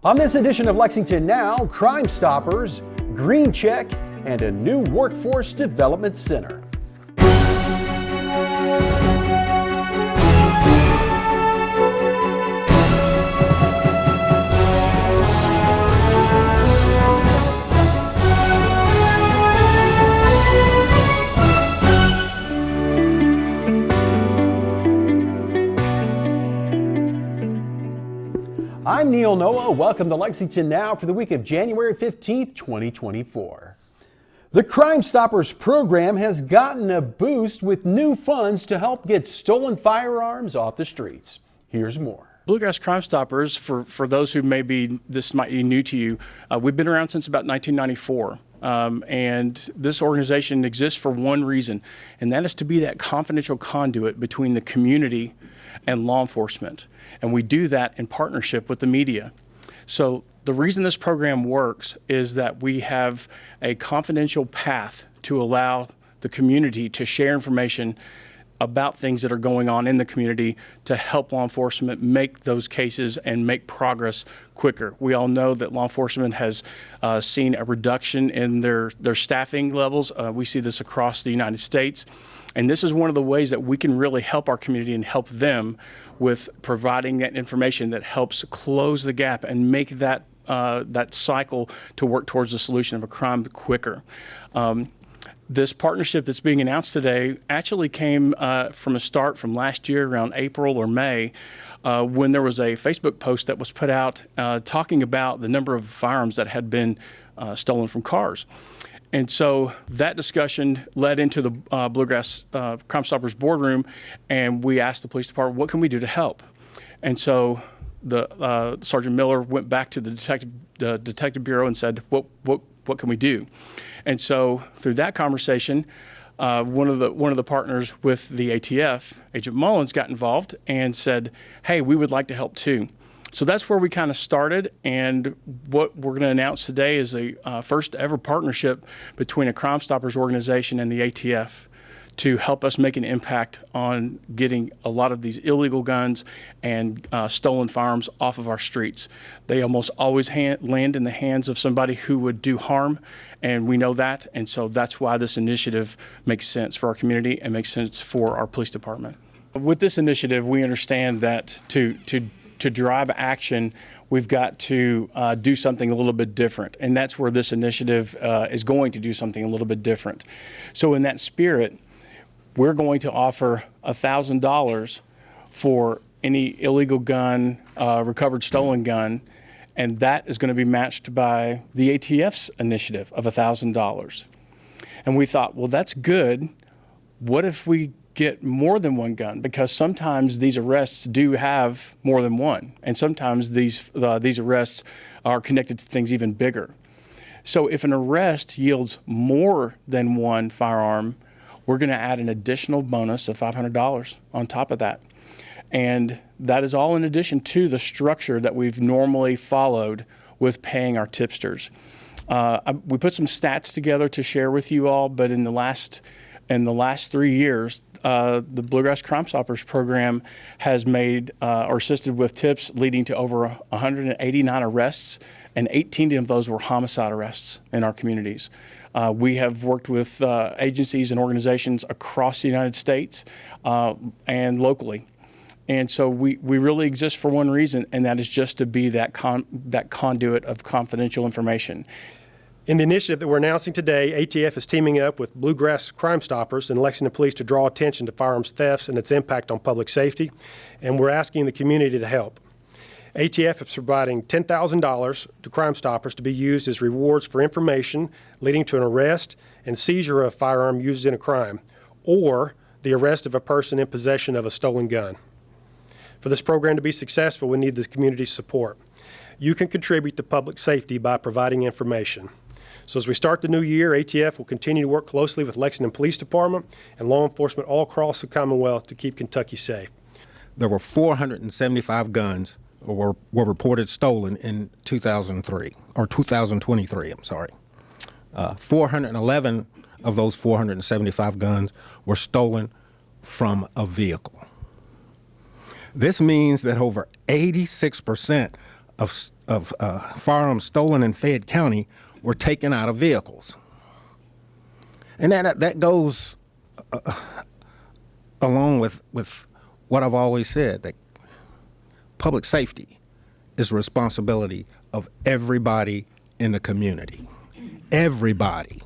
On this edition of Lexington Now, Crime Stoppers, Green Check, and a new Workforce Development Center. I'm Neil Noah. Welcome to Lexington Now for the week of January 15th, 2024. The Crime Stoppers program has gotten a boost with new funds to help get stolen firearms off the streets. Here's more. Bluegrass Crime Stoppers, for those who this might be new to you, we've been around since about 1994. And this organization exists for one reason, and that is to be that confidential conduit between the community and law enforcement. And we do that in partnership with the media. So the reason this program works is that we have a confidential path to allow the community to share information about things that are going on in the community to help law enforcement make those cases and make progress quicker. We all know that law enforcement has seen a reduction in their staffing levels. We see this across the United States. And this is one of the ways that we can really help our community and help them with providing that information that helps close the gap and make that cycle to work towards the solution of a crime quicker. This partnership that's being announced today actually came from a start from last year around April or May when there was a Facebook post that was put out talking about the number of firearms that had been stolen from cars. And so that discussion led into the Bluegrass Crime Stoppers boardroom, and we asked the police department, what can we do to help? And so the Sergeant Miller went back to the detective bureau and said, what can we do? And so through that conversation, one of the partners with the ATF, Agent Mullins, got involved and said, hey, we would like to help too. So that's where we kind of started, and what we're going to announce today is the first ever partnership between a Crime Stoppers organization and the ATF to help us make an impact on getting a lot of these illegal guns and stolen firearms off of our streets. They almost always land in the hands of somebody who would do harm, and we know that, and so that's why this initiative makes sense for our community and makes sense for our police department. With this initiative, we understand that to drive action, we've got to do something a little bit different. And that's where this initiative is going to do something a little bit different. So in that spirit, we're going to offer $1,000 for any illegal gun, recovered stolen gun, and that is going to be matched by the ATF's initiative of $1,000. And we thought, well, that's good. What if we get more than one gun? Because sometimes these arrests do have more than one, and sometimes these arrests are connected to things even bigger. So if an arrest yields more than one firearm, we're going to add an additional bonus of $500 on top of that. And that is all in addition to the structure that we've normally followed with paying our tipsters. We put some stats together to share with you all, but in the last 3 years, the Bluegrass Crime Stoppers program has made or assisted with tips leading to over 189 arrests, and 18 of those were homicide arrests in our communities. We have worked with agencies and organizations across the United States and locally. And so we really exist for one reason, and that is just to be that conduit of confidential information. In the initiative that we're announcing today, ATF is teaming up with Bluegrass Crime Stoppers and Lexington Police to draw attention to firearms thefts and its impact on public safety, and we're asking the community to help. ATF is providing $10,000 to Crime Stoppers to be used as rewards for information leading to an arrest and seizure of a firearm used in a crime, or the arrest of a person in possession of a stolen gun. For this program to be successful, we need the community's support. You can contribute to public safety by providing information. So as we start the new year, ATF will continue to work closely with Lexington Police Department and law enforcement all across the Commonwealth to keep Kentucky safe. There were 475 guns were reported stolen in 2023, or 2023, I'm sorry. 411 of those 475 guns were stolen from a vehicle. This means that over 86% of firearms stolen in Fayette County were taken out of vehicles. And that goes along with what I've always said, that public safety is a responsibility of everybody in the community. Everybody.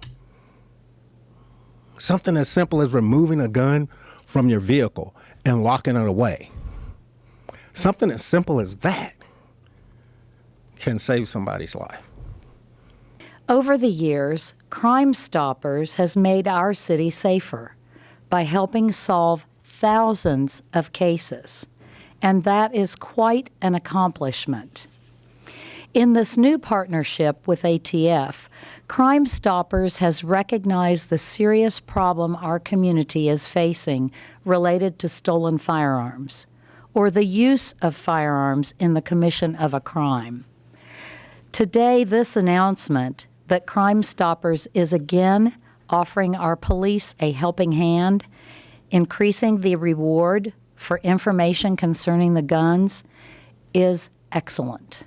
Something as simple as removing a gun from your vehicle and locking it away. Something as simple as that can save somebody's life. Over the years, Crime Stoppers has made our city safer by helping solve thousands of cases, and that is quite an accomplishment. In this new partnership with ATF, Crime Stoppers has recognized the serious problem our community is facing related to stolen firearms, or the use of firearms in the commission of a crime. Today, this announcement that Crime Stoppers is again offering our police a helping hand, increasing the reward for information concerning the guns, is excellent.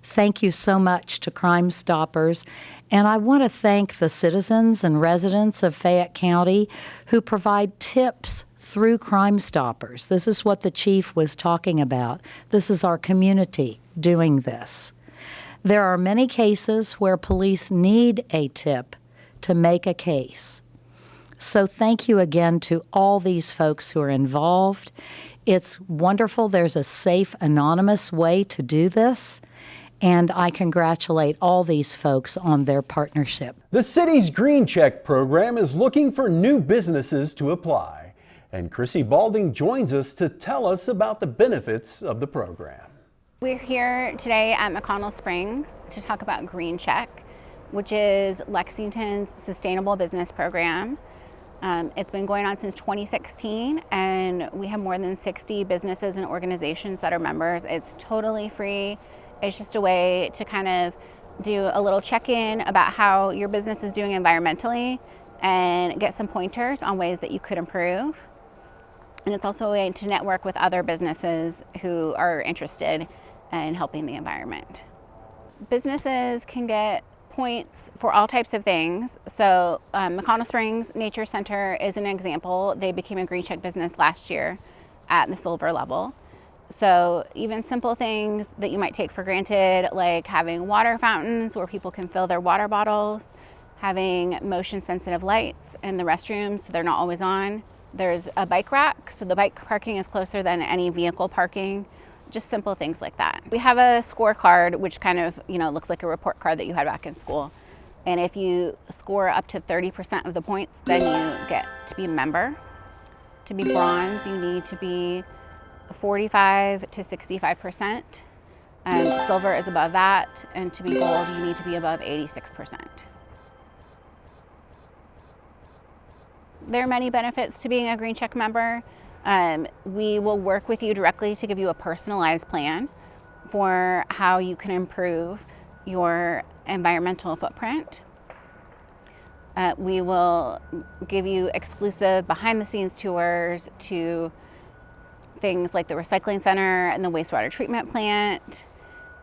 Thank you so much to Crime Stoppers, and I want to thank the citizens and residents of Fayette County who provide tips through Crime Stoppers. This is what the chief was talking about. This is our community doing this. There are many cases where police need a tip to make a case. So thank you again to all these folks who are involved. It's wonderful there's a safe, anonymous way to do this, and I congratulate all these folks on their partnership. The city's Green Check program is looking for new businesses to apply. And Chrissy Balding joins us to tell us about the benefits of the program. We're here today at McConnell Springs to talk about Green Check, which is Lexington's sustainable business program. It's been going on since 2016, and we have more than 60 businesses and organizations that are members. It's totally free. It's just a way to kind of do a little check-in about how your business is doing environmentally and get some pointers on ways that you could improve. And it's also a way to network with other businesses who are interested in helping the environment. Businesses can get points for all types of things. So McConnell Springs Nature Center is an example. They became a Green Check business last year at the silver level. So even simple things that you might take for granted, like having water fountains where people can fill their water bottles, having motion sensitive lights in the restrooms so they're not always on. There's a bike rack, so the bike parking is closer than any vehicle parking. Just simple things like that. We have a scorecard, which kind of, looks like a report card that you had back in school. And if you score up to 30% of the points, then you get to be a member. To be bronze, you need to be 45 to 65%. Silver is above that. And to be gold, you need to be above 86%. There are many benefits to being a Green Check member. We will work with you directly to give you a personalized plan for how you can improve your environmental footprint. We will give you exclusive behind-the-scenes tours to things like the recycling center and the wastewater treatment plant,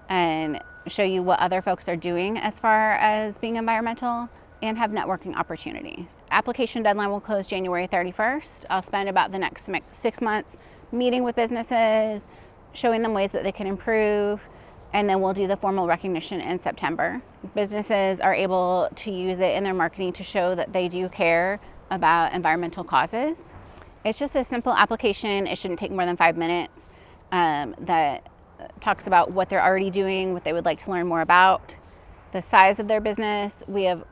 and show you what other folks are doing as far as being environmental, and have networking opportunities. Application deadline will close January 31st. I'll spend about the next 6 months meeting with businesses, showing them ways that they can improve, and then we'll do the formal recognition in September. Businesses are able to use it in their marketing to show that they do care about environmental causes. It's just a simple application. It shouldn't take more than 5 minutes that talks about what they're already doing, what they would like to learn more about, the size of their business. We have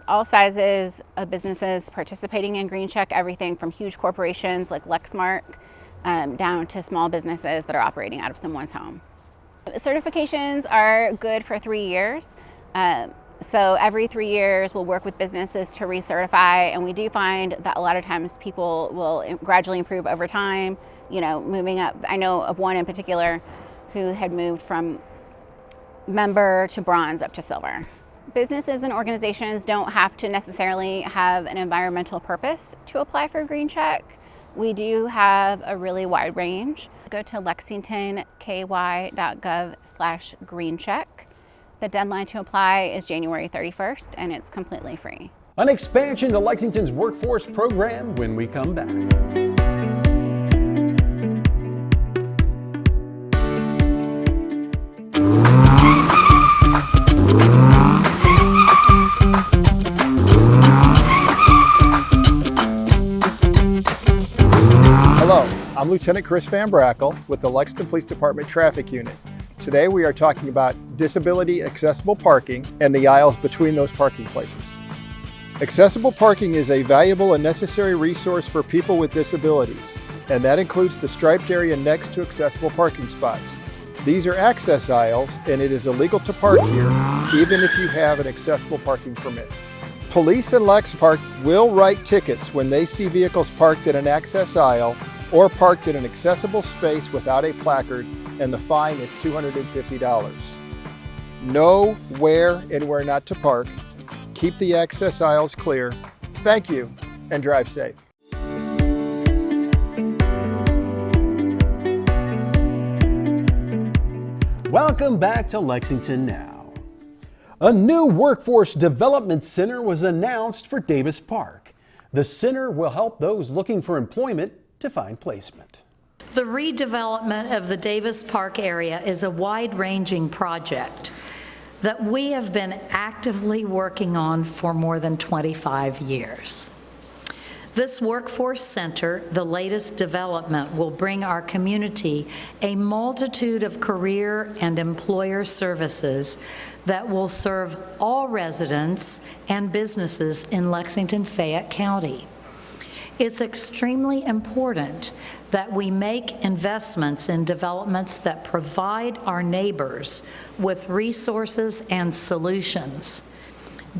all sizes of businesses participating in Green Check, everything from huge corporations like Lexmark down to small businesses that are operating out of someone's home. Certifications are good for 3 years. So every 3 years we'll work with businesses to recertify, and we do find that a lot of times people will gradually improve over time, moving up. I know of one in particular who had moved from member to bronze up to silver. Businesses and organizations don't have to necessarily have an environmental purpose to apply for Green Check. We do have a really wide range. go to lexingtonky.gov/greencheck. The deadline to apply is January 31st, and it's completely free. An expansion to Lexington's workforce program when we come back. Hello, I'm Lieutenant Chris Van Brackle with the Lexington Police Department Traffic Unit. Today we are talking about disability accessible parking and the aisles between those parking places. Accessible parking is a valuable and necessary resource for people with disabilities, and that includes the striped area next to accessible parking spots. These are access aisles, and it is illegal to park here, even if you have an accessible parking permit. Police and Lex Park will write tickets when they see vehicles parked in an access aisle or parked in an accessible space without a placard, and the fine is $250. Know where and where not to park. Keep the access aisles clear. Thank you, and drive safe. Welcome back to Lexington Now. A new workforce development center was announced for Davis Park. The center will help those looking for employment to find placement. The redevelopment of the Davis Park area is a wide-ranging project that we have been actively working on for more than 25 years. This workforce center, the latest development, will bring our community a multitude of career and employer services that will serve all residents and businesses in Lexington-Fayette County. It's extremely important that we make investments in developments that provide our neighbors with resources and solutions.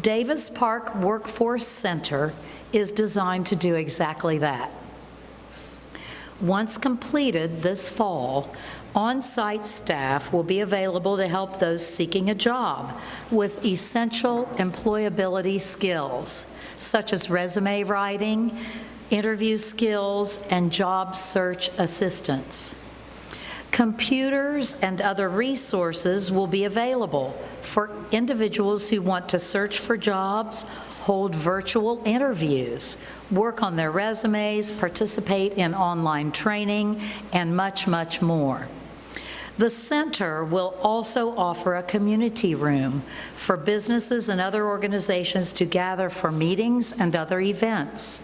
Davis Park Workforce Center is designed to do exactly that. Once completed this fall, on-site staff will be available to help those seeking a job with essential employability skills, such as resume writing, interview skills, and job search assistance. Computers and other resources will be available for individuals who want to search for jobs, hold virtual interviews, work on their resumes, participate in online training, and much, much more. The center will also offer a community room for businesses and other organizations to gather for meetings and other events.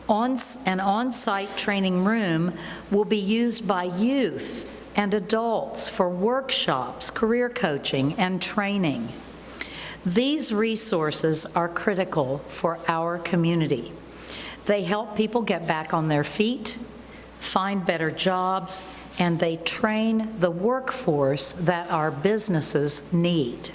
An on-site training room will be used by youth and adults for workshops, career coaching, and training. These resources are critical for our community. They help people get back on their feet, find better jobs, and they train the workforce that our businesses need.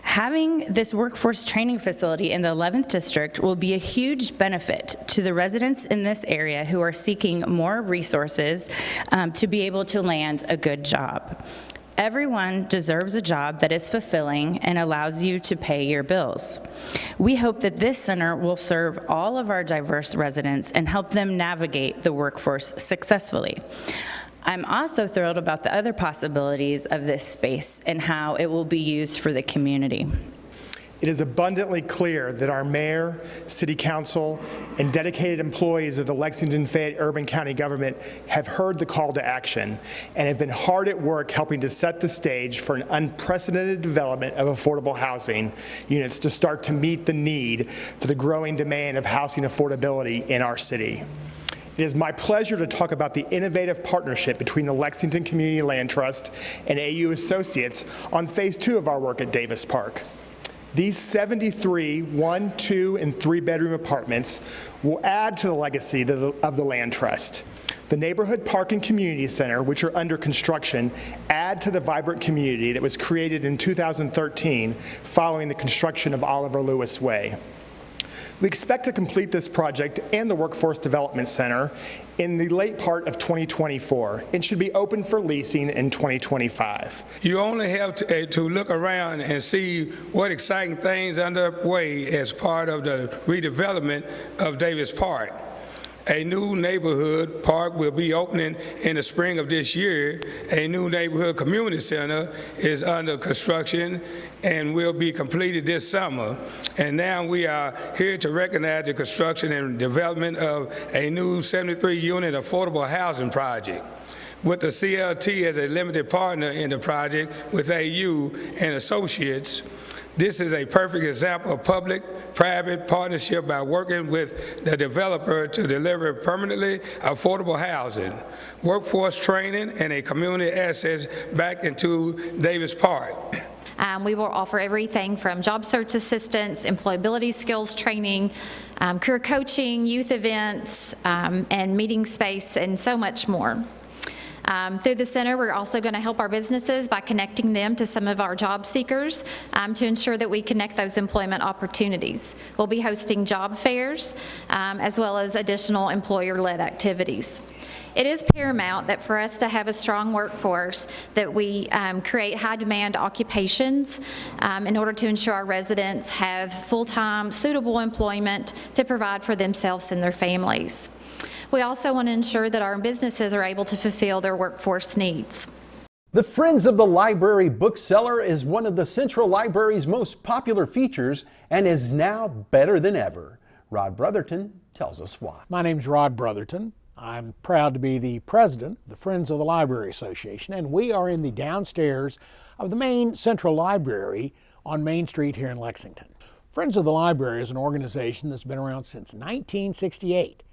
Having this workforce training facility in the 11th District will be a huge benefit to the residents in this area who are seeking more resources to be able to land a good job. Everyone deserves a job that is fulfilling and allows you to pay your bills. We hope that this center will serve all of our diverse residents and help them navigate the workforce successfully. I'm also thrilled about the other possibilities of this space and how it will be used for the community. It is abundantly clear that our mayor, city council, and dedicated employees of the Lexington-Fayette Urban County government have heard the call to action and have been hard at work helping to set the stage for an unprecedented development of affordable housing units to start to meet the need for the growing demand of housing affordability in our city. It is my pleasure to talk about the innovative partnership between the Lexington Community Land Trust and AU Associates on Phase 2 of our work at Davis Park. These 73 1-, 2-, and 3-bedroom apartments will add to the legacy of the Land Trust. The Neighborhood Park and Community Center, which are under construction, add to the vibrant community that was created in 2013 following the construction of Oliver Lewis Way. We expect to complete this project and the Workforce Development Center in the late part of 2024 and should be open for leasing in 2025. You only have to look around and see what exciting things are underway as part of the redevelopment of Davis Park. A new neighborhood park will be opening in the spring of this year. A new neighborhood community center is under construction and will be completed this summer. And now we are here to recognize the construction and development of a new 73-unit affordable housing project, with the CLT as a limited partner in the project with AU and associates. This is a perfect example of public-private partnership by working with the developer to deliver permanently affordable housing, workforce training, and a community access back into Davis Park. We will offer everything from job search assistance, employability skills training, career coaching, youth events, and meeting space, and so much more. Through the center, we're also going to help our businesses by connecting them to some of our job seekers to ensure that we connect those employment opportunities. We'll be hosting job fairs as well as additional employer-led activities. It is paramount that for us to have a strong workforce that we create high-demand occupations in order to ensure our residents have full-time, suitable employment to provide for themselves and their families. We also want to ensure that our businesses are able to fulfill their workforce needs. The Friends of the Library bookseller is one of the Central Library's most popular features and is now better than ever. Rod Brotherton tells us why. My name's Rod Brotherton. I'm proud to be the president of the Friends of the Library Association, and we are in the downstairs of the main Central Library on Main Street here in Lexington. Friends of the Library is an organization that's been around since 1968.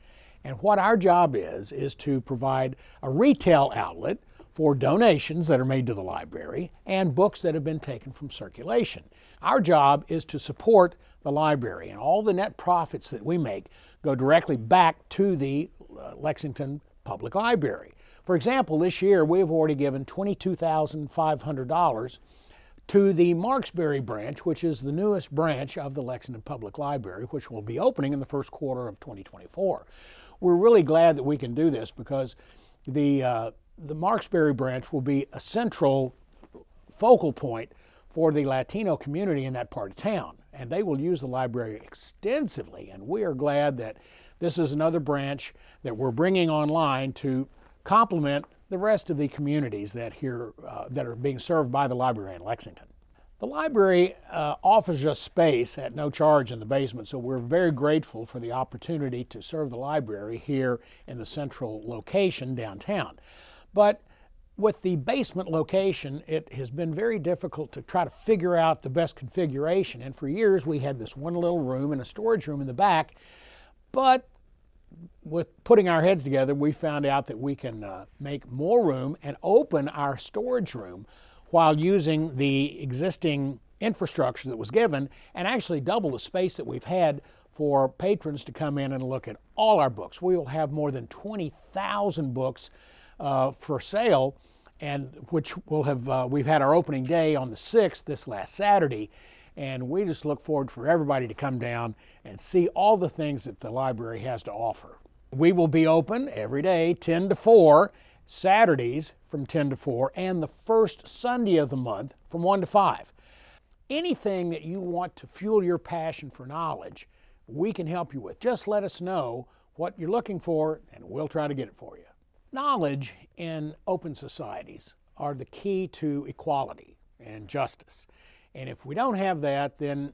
And what our job is to provide a retail outlet for donations that are made to the library and books that have been taken from circulation. Our job is to support the library, and all the net profits that we make go directly back to the Lexington Public Library. For example, this year we have already given $22,500 to the Marksbury branch, which is the newest branch of the Lexington Public Library, which will be opening in the first quarter of 2024. We're really glad that we can do this because the Marksbury branch will be a central focal point for the Latino community in that part of town, and they will use the library extensively, and we are glad that this is another branch that we're bringing online to complement the rest of the communities that are being served by the library in Lexington. The library offers us space at no charge in the basement, so we're very grateful for the opportunity to serve the library here in the central location downtown. But with the basement location, it has been very difficult to try to figure out the best configuration, and for years we had this one little room and a storage room in the back, but with putting our heads together, we found out that we can make more room and open our storage room while using the existing infrastructure that was given and actually double the space that we've had for patrons to come in and look at all our books. We will have more than 20,000 books for sale, and which will have we've had our opening day on the 6th this last Saturday, and we just look forward for everybody to come down and see all the things that the library has to offer. We will be open every day 10 to 4, Saturdays from 10 to 4, and the first Sunday of the month from 1 to 5. Anything that you want to fuel your passion for knowledge, we can help you with. Just let us know what you're looking for, and we'll try to get it for you. Knowledge in open societies are the key to equality and justice. And if we don't have that, then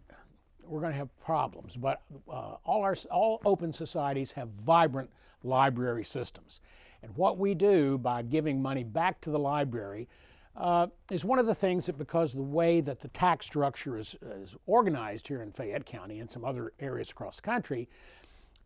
we're going to have problems. But all open societies have vibrant library systems. And what we do by giving money back to the library is one of the things that, because of the way that the tax structure is organized here in Fayette County and some other areas across the country,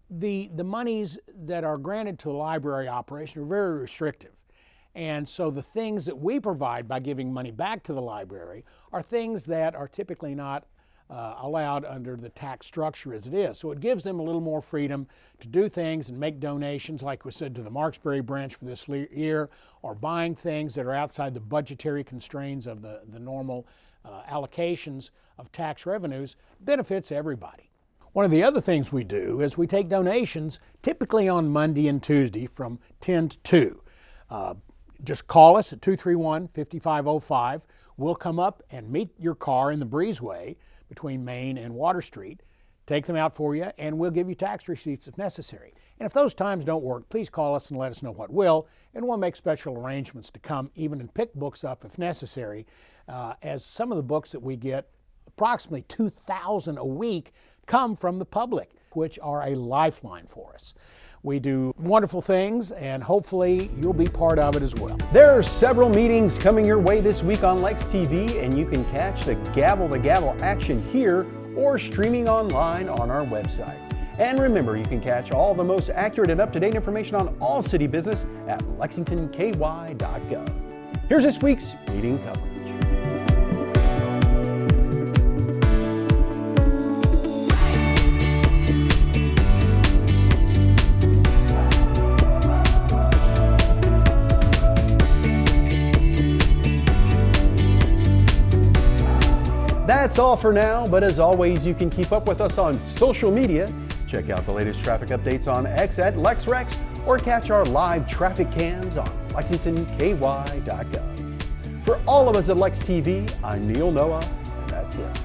the monies that are granted to the library operation are very restrictive. And so the things that we provide by giving money back to the library are things that are typically not allowed under the tax structure as it is. So it gives them a little more freedom to do things and make donations, like we said, to the Marksbury branch for this year, or buying things that are outside the budgetary constraints of the normal allocations of tax revenues. Benefits everybody. One of the other things we do is we take donations typically on Monday and Tuesday from 10 to 2. Just call us at 231-5505. We'll come up and meet your car in the breezeway between Main and Water Street take them out for you, and we'll give you tax receipts if necessary. And if those times don't work, please call us and let us know what will, and we'll make special arrangements to come even and pick books up if necessary, as some of the books that we get, approximately 2,000 a week, come from the public, which are a lifeline for us. We do wonderful things, and hopefully you'll be part of it as well. There are several meetings coming your way this week on Lex TV, and you can catch the gavel-to-gavel action here or streaming online on our website. And remember, you can catch all the most accurate and up-to-date information on all city business at lexingtonky.gov. Here's this week's meeting coverage. That's all for now, but as always, you can keep up with us on social media. Check out the latest traffic updates on X at LexRex or catch our live traffic cams on lexingtonky.gov. For all of us at Lex TV, I'm Neil Noah, and that's it.